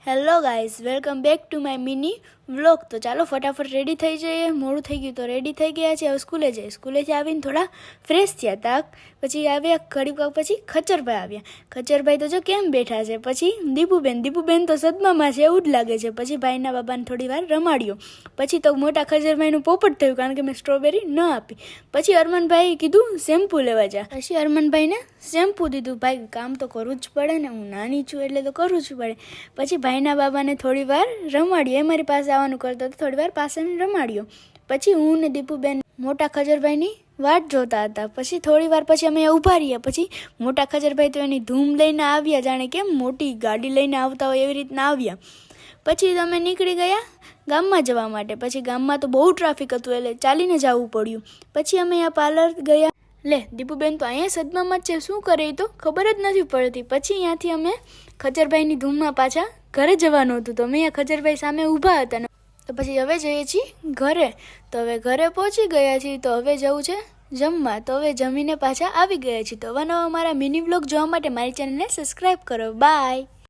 Hello guys, welcome back to my mini vlog. તો ચાલો ફટાફટ રેડી થઈ જઈએ. મોડું થઈ ગયું તો રેડી થઈ ગયા છે. હવે સ્કૂલે જઈએ. સ્કૂલેથી આવીને થોડા ફ્રેશ થયા હતા. પછી આવ્યા ઘડીક વાર પછી ખચ્ચરભાઈ આવ્યા. ખચ્ચરભાઈ તો જો કેમ બેઠા છે. પછી દીપુબેન તો સદમામાં છે એવું જ લાગે છે. પછી ભાઈના બાબાને થોડી વાર રમાડ્યો. પછી તો મોટા ખચ્ચરભાઈનું પોપટ થયું કારણ કે મેં સ્ટ્રોબેરી ન આપી. પછી અરમાનભાઈએ કીધું શેમ્પૂ લેવા જા. પછી અરમાનભાઈને શેમ્પૂ દીધું. ભાઈ કામ તો કરવું જ પડે ને, હું નાની છું એટલે તો કરવું જ પડે. પછી ભાઈના બાબાને થોડી વાર રમાડ્યો. એ મારી પાસે આવવાનું કરતો હતો, થોડી વાર પાસે રમાડ્યો. પછી હું ને દીપુબેન મોટા ખજરભાઈની વાટ જોતા હતા. પછી થોડી વાર પછી અમે ઊભા રહ્યા. પછી મોટા ખજરભાઈ તો એની ધૂમ લઈને આવ્યા, જાણે કેમ મોટી ગાડી લઈને આવતા હોય એવી રીતના આવ્યા. પછી અમે નીકળી ગયા ગામમાં જવા માટે. પછી ગામમાં તો બહુ ટ્રાફિક હતું એટલે ચાલીને જવું પડ્યું. પછી અમે અહીંયા પાર્લર ગયા. લે દીપુબેન તો અહીંયા સદમામાં જ છે, શું કરે તો ખબર જ નથી પડતી. પછી અહીંયાથી અમે ખચરભાઈની ધૂમમાં પાછા ઘરે જવાનું હતું. તો અમે અહીંયા ખચરભાઈ સામે ઊભા હતા ને, તો પછી હવે જઈએ છીએ ઘરે. તો હવે ઘરે પહોંચી ગયા છીએ. તો હવે જવું છે જમવા. તો હવે જમીને પાછા આવી ગયા છીએ. તો નવા મારા મિની વ્લોગ જોવા માટે મારી ચેનલને સબસ્ક્રાઈબ કરો. બાય.